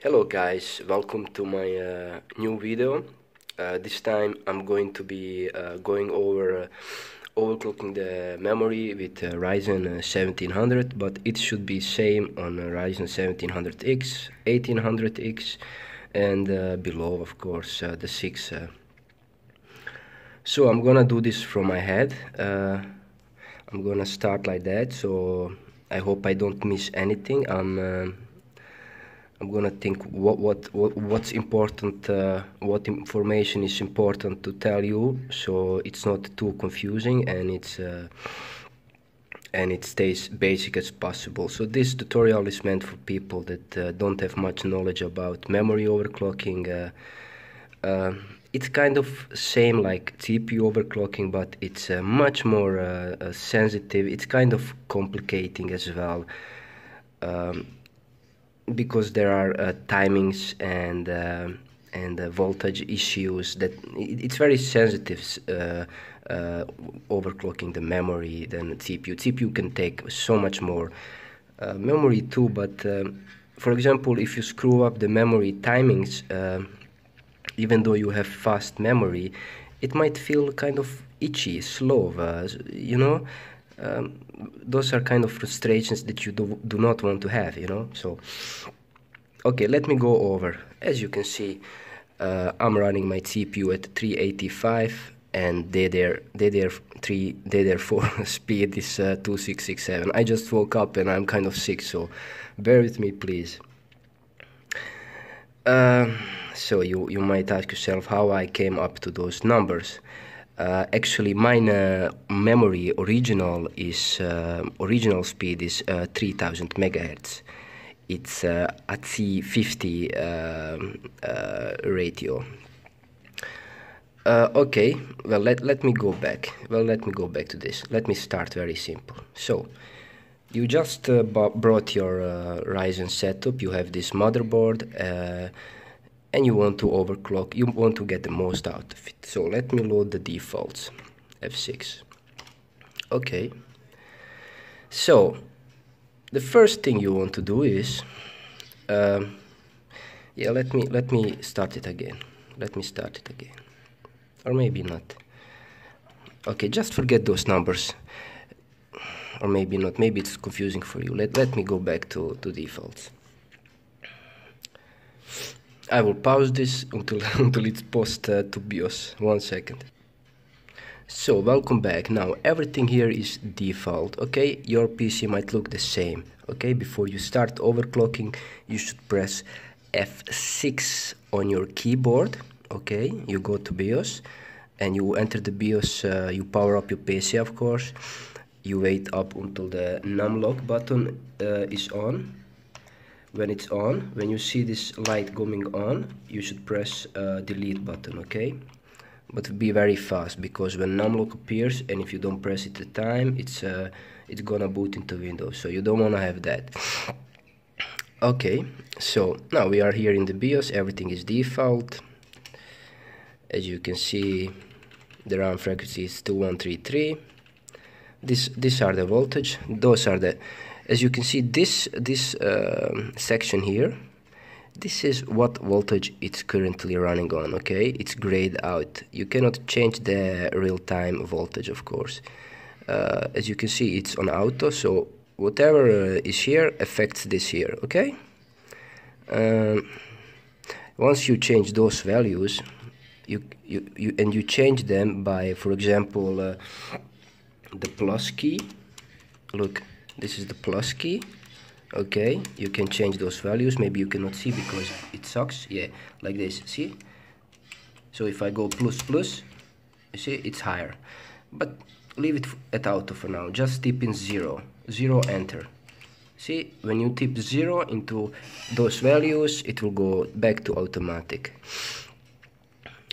Hello guys, welcome to my new video. This time I'm going to be going over overclocking the memory with Ryzen 1700, but it should be same on Ryzen 1700X, 1800X, and below, of course, the 6. So I'm gonna do this from my head. I'm gonna start like that, so I hope I don't miss anything. I'm gonna think what's important, what information is important to tell you, so it's not too confusing and it stays basic as possible. So this tutorial is meant for people that don't have much knowledge about memory overclocking. It's kind of same like CPU overclocking, but it's much more sensitive. It's kind of complicating as well. Because there are timings and voltage issues that it's very sensitive overclocking the memory than CPU. CPU can take so much more memory too, but for example, if you screw up the memory timings, even though you have fast memory, it might feel kind of itchy, slow, you know. Those are kind of frustrations that you do not want to have, you know. So okay, let me go over. As you can see, I'm running my CPU at 385 and DDR4 speed is 2667. I just woke up and I'm kind of sick, so bear with me, please. So you might ask yourself how I came up to those numbers. Actually, mine memory original speed is 3000 megahertz. It's AC50 ratio. Okay, well let me go back. Let me go back to this. Let me start very simple. So you just brought your Ryzen setup. You have this motherboard. And you want to overclock, you want to get the most out of it. So let me load the defaults, F6. Okay. So the first thing you want to do is, yeah, let me start it again. Let me start it again, or maybe not. Okay, just forget those numbers, or maybe not. Maybe it's confusing for you. Let me go back to defaults. I will pause this until it's post to BIOS. 1 second. So welcome back. Now everything here is default. Okay, your PC might look the same. Okay, before you start overclocking, you should press F6 on your keyboard. Okay, you go to BIOS and you enter the BIOS. You power up your PC, of course. You wait up until the numlock button is on. When it's on, when you see this light going on, you should press delete button, okay? But be very fast, because when numlock appears and if you don't press it at the time, it's gonna boot into Windows, so you don't wanna have that. Okay, so now we are here in the BIOS, everything is default. As you can see, the RAM frequency is 2133. These are the voltage, those are the... As you can see, this section here, this is what voltage it's currently running on, okay? It's grayed out. You cannot change the real-time voltage, of course. As you can see, it's on auto, so whatever is here affects this here, okay? Once you change those values, you change them by, for example, the plus key. Look. This is the plus key. Okay, you can change those values. Maybe you cannot see because it sucks. Yeah, like this, see? So if I go plus, you see, it's higher. But leave it at auto for now. Just type in 0, enter. See, when you type 0 into those values, it will go back to automatic.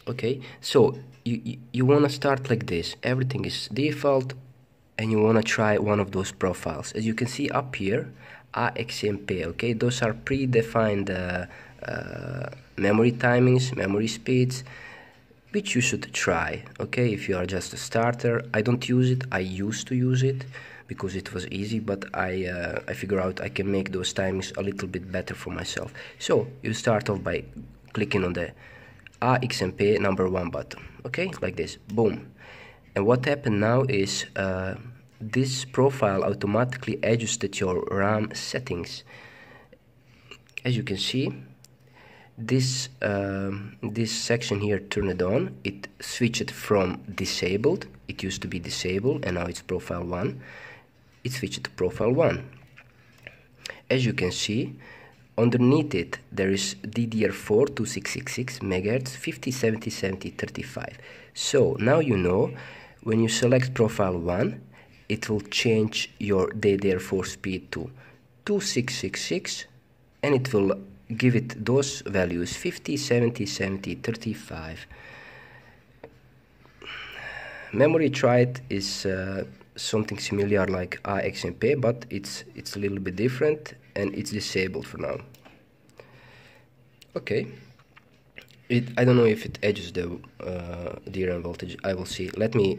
Okay, so you want to start like this. Everything is default. And you want to try one of those profiles. As you can see up here, AXMP, okay, those are predefined memory timings, memory speeds, which you should try, okay, if you are just a starter. I don't use it, I used to use it, because it was easy, but I figure out I can make those timings a little bit better for myself. So you start off by clicking on the AXMP number 1 button, okay, like this, boom. And what happened now is this profile automatically adjusted your RAM settings. As you can see, this section here turned on. It switched from disabled. It used to be disabled, and now it's profile 1. It switched to profile 1. As you can see, underneath it there is DDR4 2666 MHz 50 70 70 35. So now you know, when you select profile 1, it will change your DDR4 speed to 2666, and it will give it those values 50 70 70 35. Memory tried is something similar like AXMP, but it's a little bit different, and it's disabled for now. Okay, I don't know if it adjusts the DRAM voltage. I will see. Let me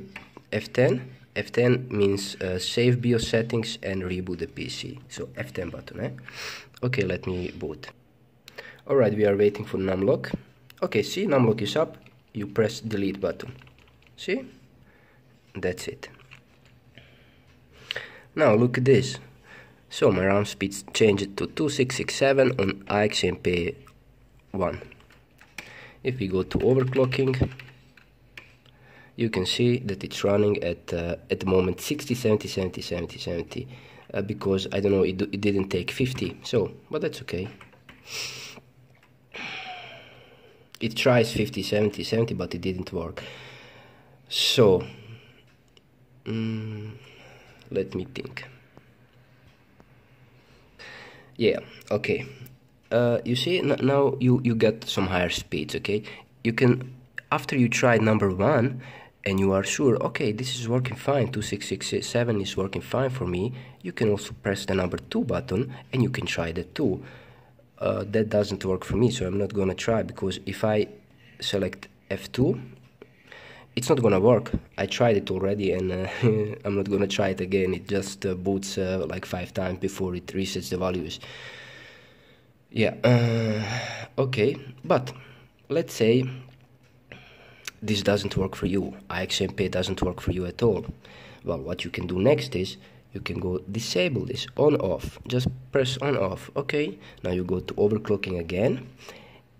F10. F10 means save BIOS settings and reboot the PC. So F10 button, eh? Okay, let me boot. Alright, we are waiting for numlock. Okay, see, numlock is up. You press delete button. See? That's it. Now look at this. So my RAM speed changed to 2667 on AXMP 1. If we go to overclocking, you can see that it's running at the moment 60 70 70 70 70 because I don't know, it didn't take 50. So, but that's okay. It tries 50 70 70, but it didn't work. So let me think. Yeah, okay. You see, now you get some higher speeds, okay? You can, after you try number 1 and you are sure, okay, this is working fine, 2667 is working fine for me, you can also press the number 2 button and you can try that too. That doesn't work for me, so I'm not gonna try, because if I select F2, it's not gonna work. I tried it already, and I'm not gonna try it again. It just boots like 5 times before it resets the values. Yeah, okay, but let's say this doesn't work for you. AXMP doesn't work for you at all. Well, what you can do next is you can go disable this, on off. Just press on off. Okay, now you go to overclocking again,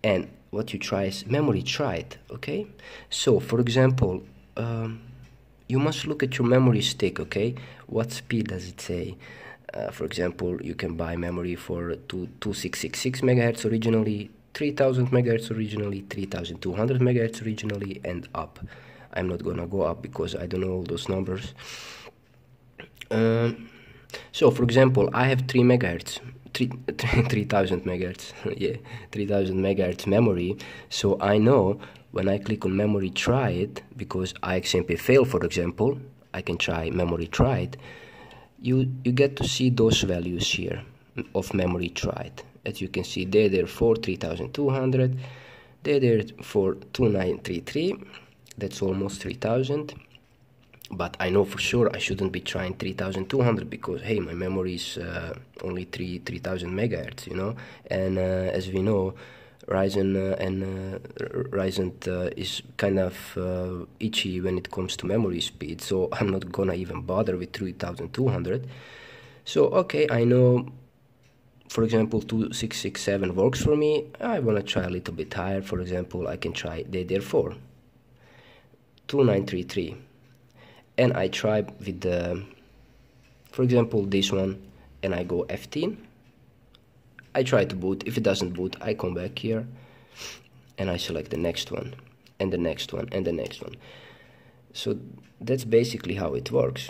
and what you try is memory tried. Okay, so for example, you must look at your memory stick. Okay, what speed does it say? For example, you can buy memory for 2666 MHz originally, 3000 MHz originally, 3200 MHz originally, and up. I'm not gonna go up because I don't know all those numbers. So for example, I have 3 MHz, 3000 MHz, yeah, 3000 MHz memory. So I know when I click on memory tried, because AXMP failed, for example, I can try memory tried. You get to see those values here of memory tried. As you can see, they're there for 3200, they're there for 2933. That's almost 3000. But I know for sure I shouldn't be trying 3200, because hey, my memory is only 3000 megahertz, you know. And as we know, Ryzen is kind of itchy when it comes to memory speed, so I'm not gonna even bother with 3200. So okay, I know, for example, 2667 works for me. I wanna try a little bit higher. For example, I can try DDR4 2933, and I try with the, for example, this one, and I go F10. I try to boot. If it doesn't boot, I come back here and I select the next one, and the next one, and the next one. So that's basically how it works.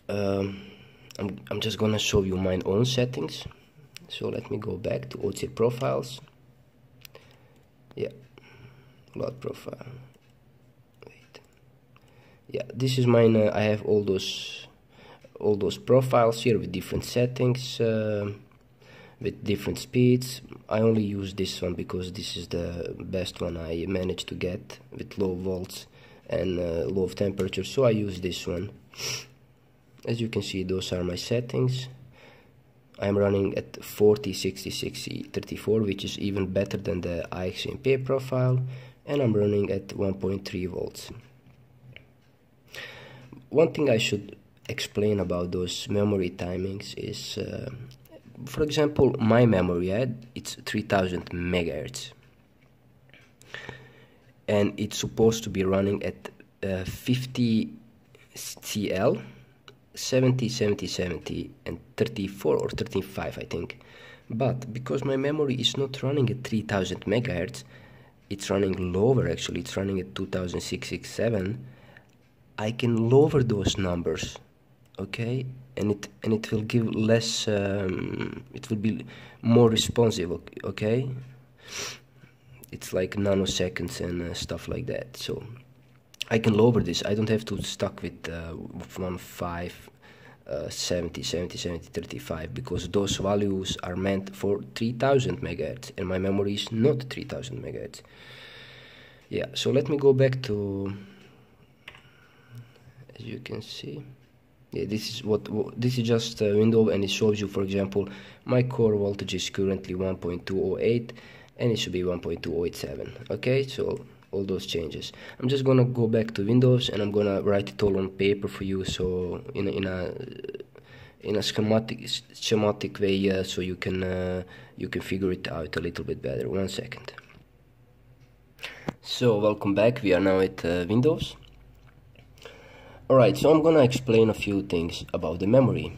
I'm just gonna show you my own settings. So let me go back to OC profiles. Yeah, load profile. Wait. Yeah, this is mine. I have all those profiles here with different settings. With different speeds. I only use this one because this is the best one I managed to get with low volts and low temperature, so I use this one. As you can see, those are my settings. I'm running at 40, 60, 60, 34, which is even better than the IXMP profile, and I'm running at 1.3 volts. One thing I should explain about those memory timings is, for example, my memory, it's 3000 megahertz, and it's supposed to be running at 50 CL, 70, 70, 70, and 34 or 35, I think. But because my memory is not running at 3000 megahertz, it's running lower. Actually, it's running at 2667. I can lower those numbers, okay, and it will give less. It will be more responsive, okay. It's like nanoseconds and stuff like that. So I can lower this. I don't have to stuck with 15, 70, 70, 70, 35, because those values are meant for 3000 megahertz, and my memory is not 3000 megahertz. Yeah, so let me go back to, as you can see, yeah, this is just a window, and it shows you, for example, my core voltage is currently 1.208, and it should be 1.287. Okay, so all those changes. I'm just gonna go back to Windows, and I'm gonna write it all on paper for you, so in a schematic way, so you can figure it out a little bit better. 1 second. So welcome back. We are now at Windows. Alright, so I'm gonna explain a few things about the memory.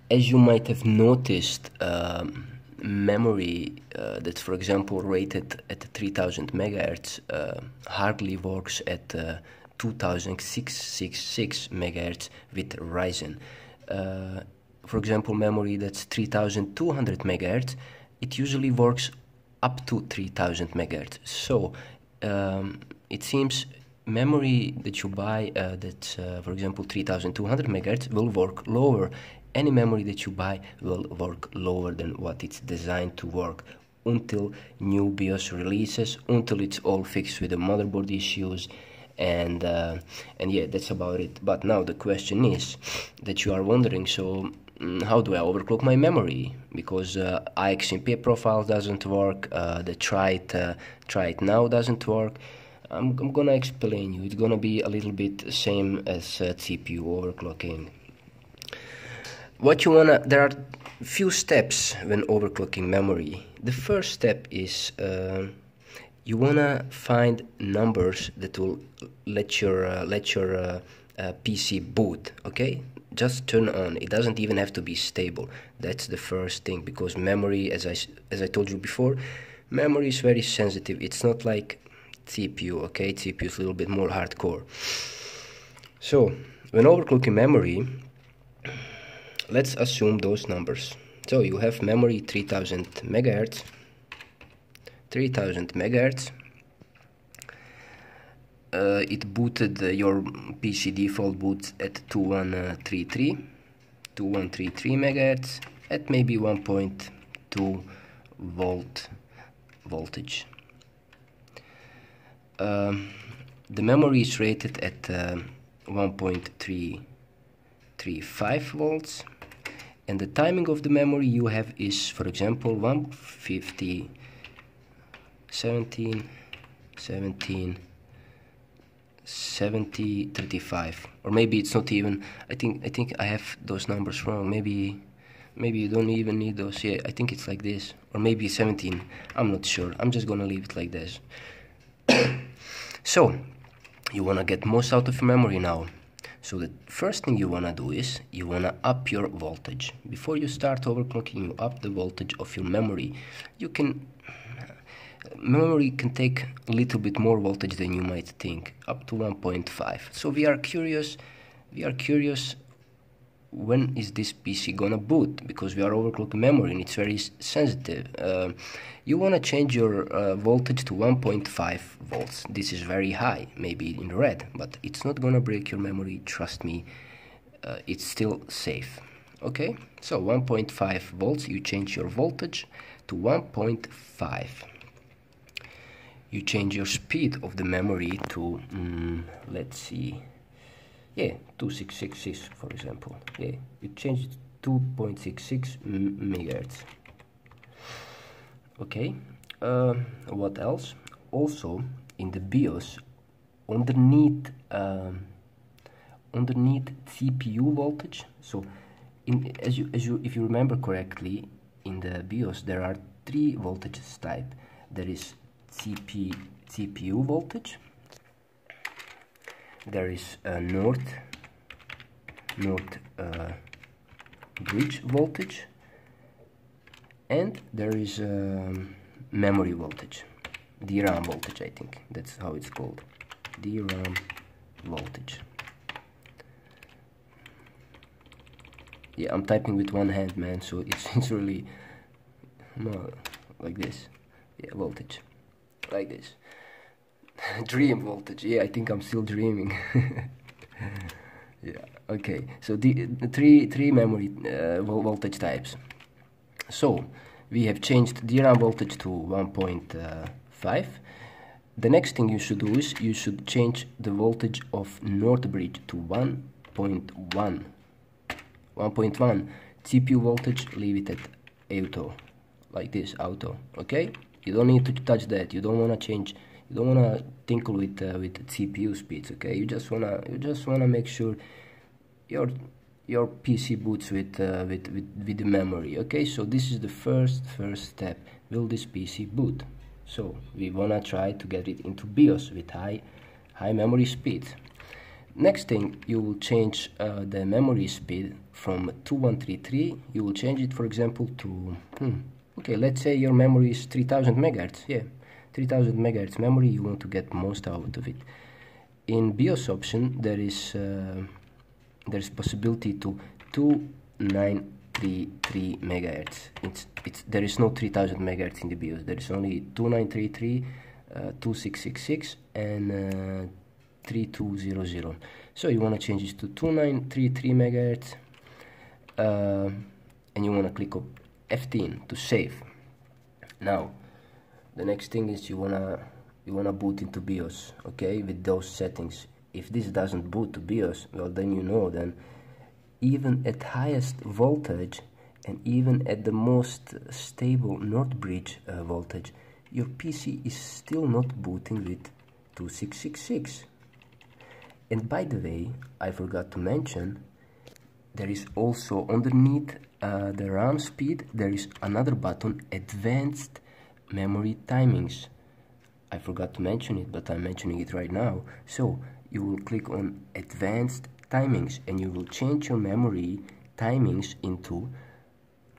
As you might have noticed, memory that's, for example, rated at 3000 megahertz hardly works at 2666 megahertz with Ryzen. For example, memory that's 3200 megahertz, it usually works up to 3000 megahertz. So it seems memory that you buy that's, for example, 3200 megahertz will work lower. Any memory that you buy will work lower than what it's designed to work until new BIOS releases, until it's all fixed with the motherboard issues, and yeah, that's about it. But now the question is that you are wondering, so how do I overclock my memory? Because IXMP profile doesn't work, the try it now doesn't work. I'm gonna explain you. It's gonna be a little bit same as CPU overclocking. What you wanna, there are few steps when overclocking memory. The first step is you wanna find numbers that will let your PC boot. Okay, just turn on. It doesn't even have to be stable. That's the first thing, because memory, as I told you before, memory is very sensitive. It's not like CPU. Okay, CPU is a little bit more hardcore. So when overclocking memory, let's assume those numbers. So you have memory 3000 megahertz. 3000 megahertz. It booted your PC default boots at 2133 megahertz at maybe 1.2 voltage. The memory is rated at 1.335 volts, and the timing of the memory you have is, for example, 150, 17, 17, 70, 35, or maybe it's not even. I think I have those numbers wrong. Maybe you don't even need those. Yeah, I think it's like this, or maybe 17. I'm not sure. I'm just gonna leave it like this. So you wanna get most out of your memory now. So the first thing you wanna do is you wanna up your voltage. Before you start overclocking, you up the voltage of your memory. Memory can take a little bit more voltage than you might think, up to 1.5. So we are curious when is this PC gonna boot, because we are overclocking memory and it's very sensitive. You wanna change your voltage to 1.5 volts. This is very high, maybe in red, but it's not gonna break your memory, trust me. It's still safe. Okay, so 1.5 volts, you change your voltage to 1.5. You change your speed of the memory to, let's see, yeah, 2666 for example. Yeah, you change it to 2.66 megahertz. Okay, what else? Also in the BIOS, underneath CPU voltage. So if you remember correctly, in the BIOS there are three voltages type. There is CPU voltage, there is north bridge voltage, and there is memory voltage, DRAM voltage, I think that's how it's called, DRAM voltage. Yeah, I'm typing with one hand, man, so it's really more like this. Yeah, voltage, like this. Dream voltage. Yeah, I think I'm still dreaming. Yeah, okay, so the three memory voltage types. So we have changed DRAM voltage to 1.5. The next thing you should do is you should change the voltage of north bridge to 1.1. 1.1. CPU voltage, leave it at auto, like this, auto. Okay, you don't need to touch that. You don't want to change, you don't want to tinkle with CPU speeds. Okay, you just wanna make sure your PC boots with the memory. Okay, so this is the first step. Will this PC boot? So we wanna try to get it into BIOS with high memory speed. Next thing, you will change the memory speed from 2133. You will change it, for example, to okay, let's say your memory is 3000 megahertz. Yeah, 3000 megahertz memory. You want to get most out of it. In BIOS option, there's possibility to 2933 megahertz. There is no 3000 megahertz in the BIOS. There is only 2933, 2666, and 3200. So you want to change this to 2933 megahertz, and you want to click on F10 to save. Now the next thing is you wanna boot into BIOS, okay, with those settings. If this doesn't boot to BIOS, well, then you know, then even at highest voltage and even at the most stable north bridge voltage, your PC is still not booting with 2666. And by the way, I forgot to mention, there is also underneath the RAM speed, there is another button, Advanced Memory Timings. I forgot to mention it, but I'm mentioning it right now. So you will click on Advanced Timings, and you will change your memory timings into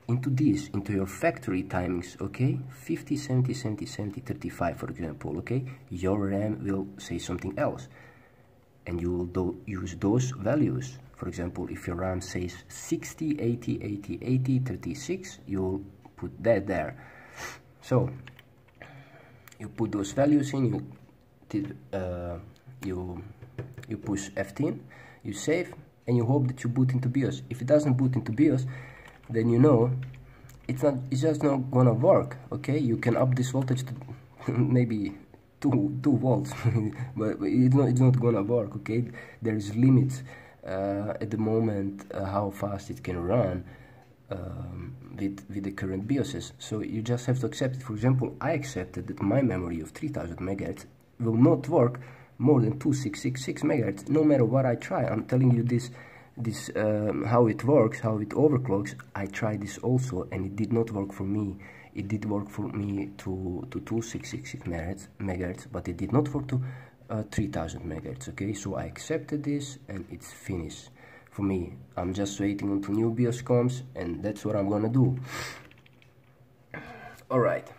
your factory timings, okay? 50, 70, 70, 70, 35, for example, okay? Your RAM will say something else, and you will use those values. For example, if your RAM says 60, 80, 80, 80, 36, you will put that there. So you put those values in, you push F10, you save, and you hope that you boot into BIOS. If it doesn't boot into BIOS, then you know it's just not gonna work. Okay, you can up this voltage to maybe 2 volts, but it's not gonna work. Okay, there is limits at the moment how fast it can run with the current BIOSes. So you just have to accept it. For example, I accepted that my memory of 3000 megahertz will not work more than 2666 megahertz, no matter what I try. I'm telling you this how it works, how it overclocks. I tried this also, and it did not work for me. It did work for me to 2666 megahertz, but it did not work to 3000 megahertz. Okay, so I accepted this, and it's finished for me. I'm just waiting until new BIOS comes, and that's what I'm gonna do. Alright,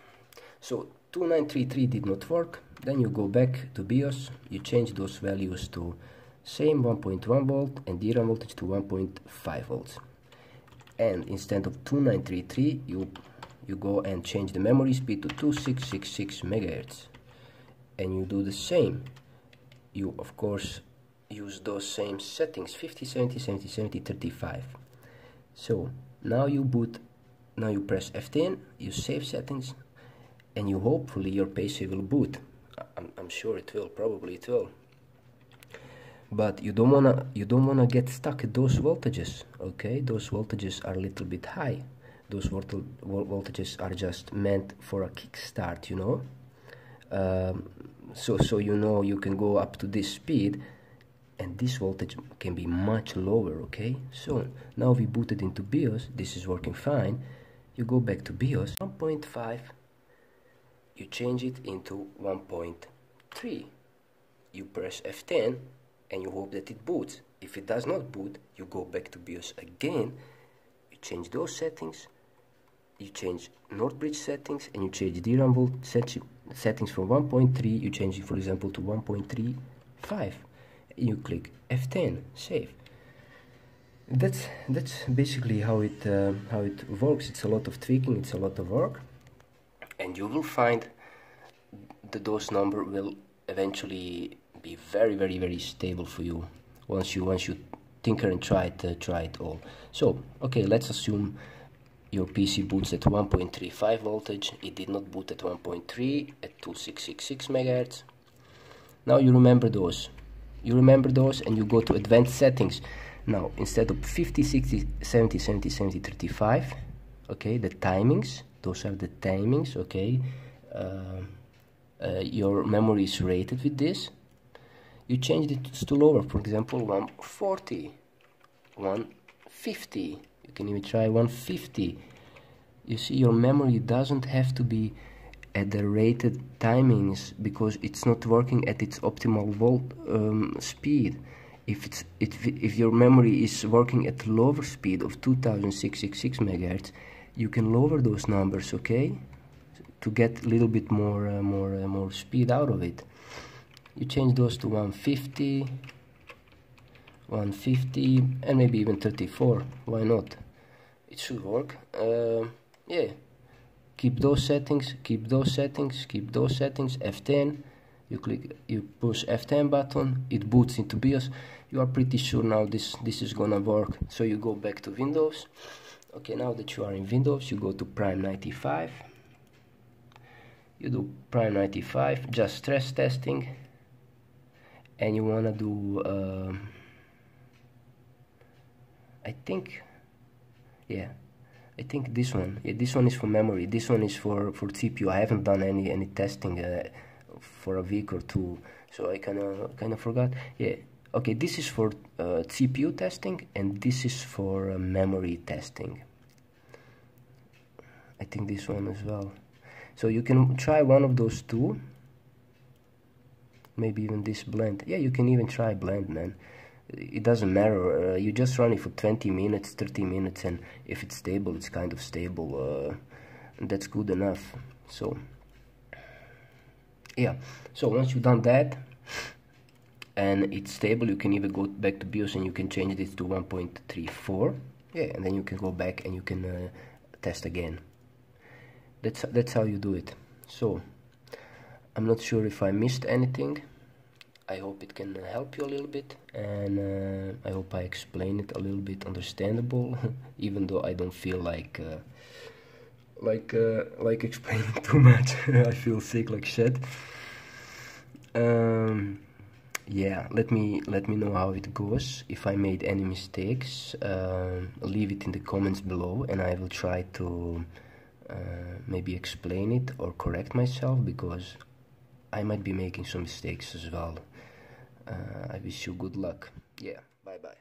so 2933 did not work. Then you go back to BIOS, you change those values to same 1.1 volt and DRAM voltage to 1.5 volts. And instead of 2933, you go and change the memory speed to 2666 megahertz. And you do the same. You of course use those same settings, 50, 70, 70, 70, 35. So now you boot, now you press F10, you save settings, and you hopefully your PC will boot. I'm sure it will, probably it will. but you don't wanna get stuck at those voltages. Okay, those voltages are a little bit high. Those voltages are just meant for a kickstart, you know. So you know you can go up to this speed, and this voltage can be much lower. Okay, so now we booted into BIOS. This is working fine. You go back to BIOS 1.5, you change it into 1.3, you press F10 and you hope that it boots. If it does not boot, you go back to BIOS again, you change those settings, you change North bridge settings, and you change DRAM volt settings from 1.3, you change it for example to 1.35, you click F10, save. That's basically how it works. It's a lot of tweaking, it's a lot of work, and you will find the dose number will eventually be very stable for you once you tinker and try it all. So okay, let's assume your PC boots at 1.35 voltage. It did not boot at 1.3 at 2666 megahertz. Now you remember those. And you go to advanced settings. Now instead of 50, 60, 70, 70, 70, 35, okay, the timings, those are the timings, okay. Your memory is rated with this. You change it to lower, for example 140, 150. You can even try 150. You see, your memory doesn't have to be at the rated timings because it's not working at its optimal speed. If your memory is working at lower speed of 2666 megahertz, you can lower those numbers, okay, to get a little bit more speed out of it. You change those to 150, 150, and maybe even 34. Why not? It should work. Yeah. Keep those settings. F10. You push F10 button. It boots into BIOS. You are pretty sure now this is gonna work. So you go back to Windows. Okay, now that you are in Windows, you go to Prime 95. You do Prime 95, just stress testing, and you wanna do I think this one. Yeah, this one is for memory. This one is for CPU. I haven't done any testing for a week or two, so I kind of forgot. Yeah. Okay, this is for CPU testing, and this is for memory testing. I think this one as well. So you can try one of those two. Maybe even this blend. Yeah, you can even try blend, man. It doesn't matter. You just run it for 20 minutes, 30 minutes, and if it's stable, it's kind of stable. That's good enough. So yeah. So once you've done that and it's stable, you can even go back to BIOS and you can change this to 1.34. Yeah, and then you can go back and you can test again. That's how you do it. So I'm not sure if I missed anything. I hope it can help you a little bit, and I hope I explain it a little bit understandable, even though I don't feel like explaining too much. I feel sick like shit. Yeah, let me know how it goes. If I made any mistakes, leave it in the comments below, and I will try to maybe explain it or correct myself, because I might be making some mistakes as well. I wish you good luck. Yeah, bye bye.